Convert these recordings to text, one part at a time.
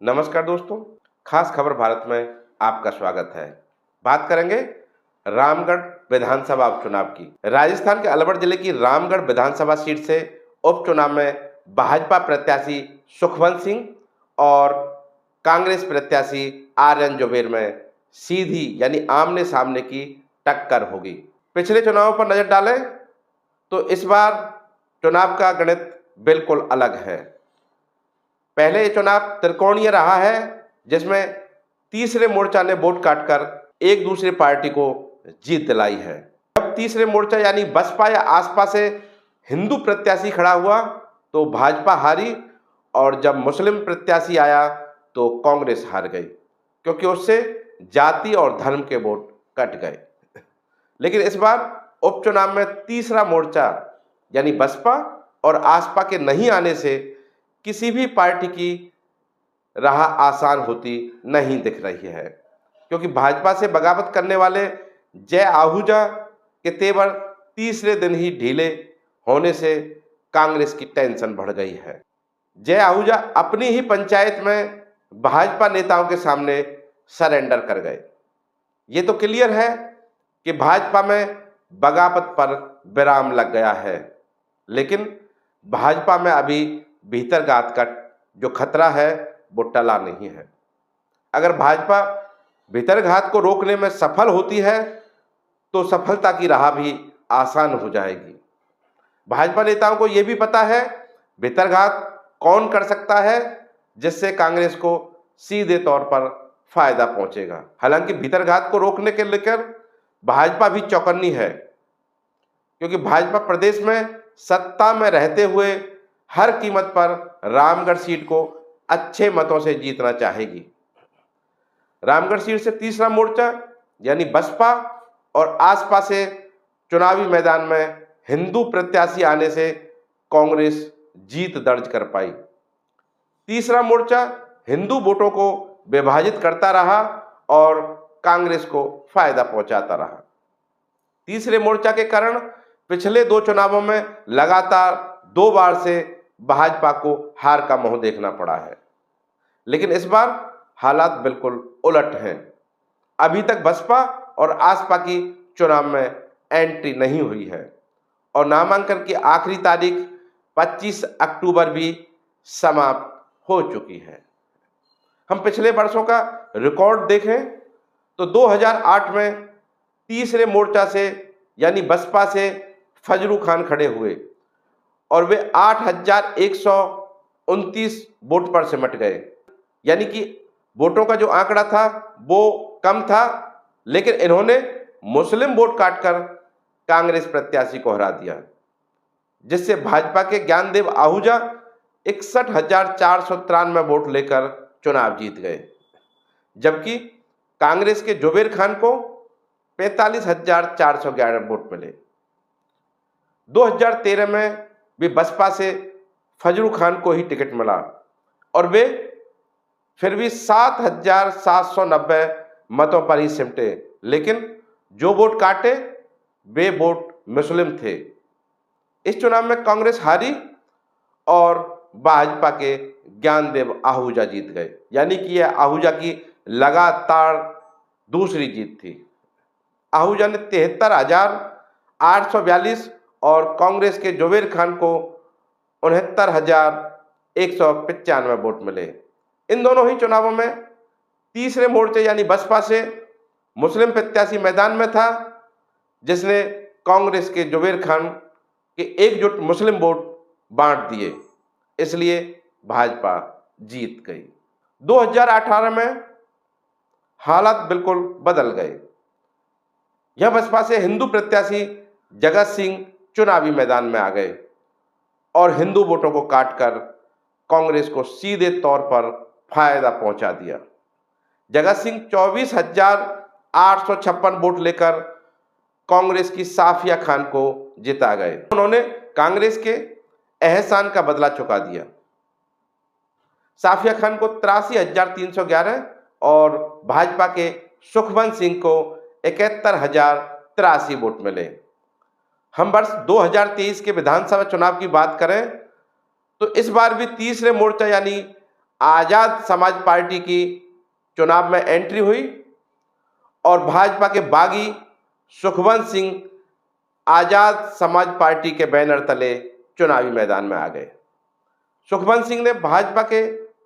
नमस्कार दोस्तों, खास खबर भारत में आपका स्वागत है। बात करेंगे रामगढ़ विधानसभा उपचुनाव की। राजस्थान के अलवर जिले की रामगढ़ विधानसभा सीट से उपचुनाव में भाजपा प्रत्याशी सुखवंत सिंह और कांग्रेस प्रत्याशी आर्यन जुबेर में सीधी यानी आमने सामने की टक्कर होगी। पिछले चुनावों पर नजर डालें तो इस बार चुनाव का गणित बिल्कुल अलग है। पहले ये चुनाव त्रिकोणीय रहा है, जिसमें तीसरे मोर्चा ने वोट काटकर एक दूसरी पार्टी को जीत दिलाई है। जब तीसरे मोर्चा यानी बसपा या आसपा से हिंदू प्रत्याशी खड़ा हुआ तो भाजपा हारी, और जब मुस्लिम प्रत्याशी आया तो कांग्रेस हार गई, क्योंकि उससे जाति और धर्म के वोट कट गए। लेकिन इस बार उपचुनाव में तीसरा मोर्चा यानी बसपा और आसपा के नहीं आने से किसी भी पार्टी की राह आसान होती नहीं दिख रही है, क्योंकि भाजपा से बगावत करने वाले जय आहूजा के तेवर तीसरे दिन ही ढीले होने से कांग्रेस की टेंशन बढ़ गई है। जय आहूजा अपनी ही पंचायत में भाजपा नेताओं के सामने सरेंडर कर गए। ये तो क्लियर है कि भाजपा में बगावत पर विराम लग गया है, लेकिन भाजपा में अभी भीतरघात का जो खतरा है वो टला नहीं है। अगर भाजपा भीतरघात को रोकने में सफल होती है तो सफलता की राह भी आसान हो जाएगी। भाजपा नेताओं को यह भी पता है भीतरघात कौन कर सकता है, जिससे कांग्रेस को सीधे तौर पर फायदा पहुंचेगा। हालांकि भीतरघात को रोकने के लेकर भाजपा भी चौकन्नी है, क्योंकि भाजपा प्रदेश में सत्ता में रहते हुए हर कीमत पर रामगढ़ सीट को अच्छे मतों से जीतना चाहेगी। रामगढ़ सीट से तीसरा मोर्चा यानी बसपा और आसपा से चुनावी मैदान में हिंदू प्रत्याशी आने से कांग्रेस जीत दर्ज कर पाई। तीसरा मोर्चा हिंदू वोटों को विभाजित करता रहा और कांग्रेस को फायदा पहुंचाता रहा। तीसरे मोर्चा के कारण पिछले दो चुनावों में लगातार 2 बार से भाजपा को हार का मुंह देखना पड़ा है, लेकिन इस बार हालात बिल्कुल उलट हैं। अभी तक बसपा और आसपा की चुनाव में एंट्री नहीं हुई है और नामांकन की आखिरी तारीख 25 अक्टूबर भी समाप्त हो चुकी है। हम पिछले वर्षों का रिकॉर्ड देखें तो 2008 में तीसरे मोर्चा से यानी बसपा से फजलू खान खड़े हुए और वे 8,129 वोट पर सिमट गए। यानी कि वोटों का जो आंकड़ा था वो कम था, लेकिन इन्होंने मुस्लिम वोट काटकर कांग्रेस प्रत्याशी को हरा दिया, जिससे भाजपा के ज्ञानदेव आहूजा 61,493 वोट लेकर चुनाव जीत गए, जबकि कांग्रेस के जुबेर खान को 45,411 वोट मिले। 2013 में भी बसपा से फजलू खान को ही टिकट मिला और वे फिर भी 7,790 मतों पर ही सिमटे, लेकिन जो वोट काटे वे वोट मुस्लिम थे। इस चुनाव में कांग्रेस हारी और भाजपा के ज्ञानदेव आहूजा जीत गए, यानी कि यह आहूजा की लगातार दूसरी जीत थी। आहूजा ने 73,842 और कांग्रेस के जुबेर खान को 69,195 वोट मिले। इन दोनों ही चुनावों में तीसरे मोर्चे यानी बसपा से मुस्लिम प्रत्याशी मैदान में था, जिसने कांग्रेस के जुबेर खान के एकजुट मुस्लिम वोट बांट दिए, इसलिए भाजपा जीत गई। 2018 में हालात बिल्कुल बदल गए। यह बसपा से हिंदू प्रत्याशी जगत सिंह चुनावी मैदान में आ गए और हिंदू वोटों को काटकर कांग्रेस को सीधे तौर पर फायदा पहुंचा दिया। जगत सिंह 24,856 वोट लेकर कांग्रेस की साफिया खान को जिता गए। उन्होंने कांग्रेस के एहसान का बदला चुका दिया। साफिया खान को 83,311 और भाजपा के सुखवंत सिंह को 71,083 वोट मिले। हम वर्ष 2023 के विधानसभा चुनाव की बात करें तो इस बार भी तीसरे मोर्चा यानी आज़ाद समाज पार्टी की चुनाव में एंट्री हुई और भाजपा के बागी सुखवंत सिंह आज़ाद समाज पार्टी के बैनर तले चुनावी मैदान में आ गए। सुखवंत सिंह ने भाजपा के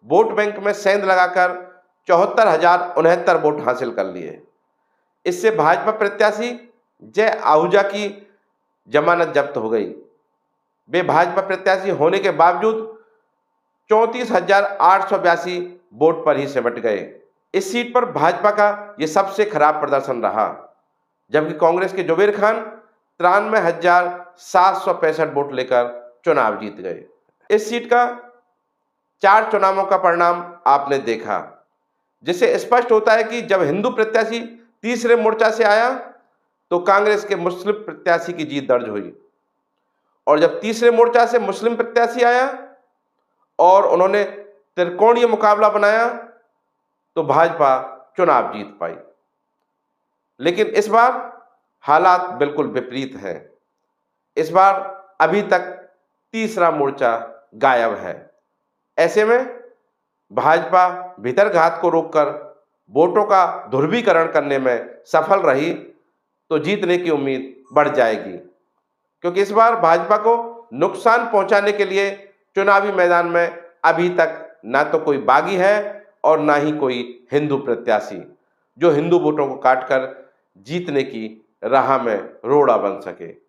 वोट बैंक में सेंध लगाकर 74,069 वोट हासिल कर लिए। इससे भाजपा प्रत्याशी जय आहूजा की जमानत जब्त हो गई। वे भाजपा प्रत्याशी होने के बावजूद 34,882 वोट पर ही सिमट गए। इस सीट पर भाजपा का यह सबसे खराब प्रदर्शन रहा, जबकि कांग्रेस के जुबेर खान 93,765 वोट लेकर चुनाव जीत गए। इस सीट का 4 चुनावों का परिणाम आपने देखा, जिससे स्पष्ट होता है कि जब हिंदू प्रत्याशी तीसरे मोर्चा से आया तो कांग्रेस के मुस्लिम प्रत्याशी की जीत दर्ज हुई, और जब तीसरे मोर्चा से मुस्लिम प्रत्याशी आया और उन्होंने त्रिकोणीय मुकाबला बनाया तो भाजपा चुनाव जीत पाई। लेकिन इस बार हालात बिल्कुल विपरीत हैं। इस बार अभी तक तीसरा मोर्चा गायब है। ऐसे में भाजपा भीतरघात को रोककर वोटों का ध्रुवीकरण करने में सफल रही तो जीतने की उम्मीद बढ़ जाएगी, क्योंकि इस बार भाजपा को नुकसान पहुंचाने के लिए चुनावी मैदान में अभी तक ना तो कोई बागी है और ना ही कोई हिंदू प्रत्याशी जो हिंदू वोटों को काटकर जीतने की राह में रोड़ा बन सके।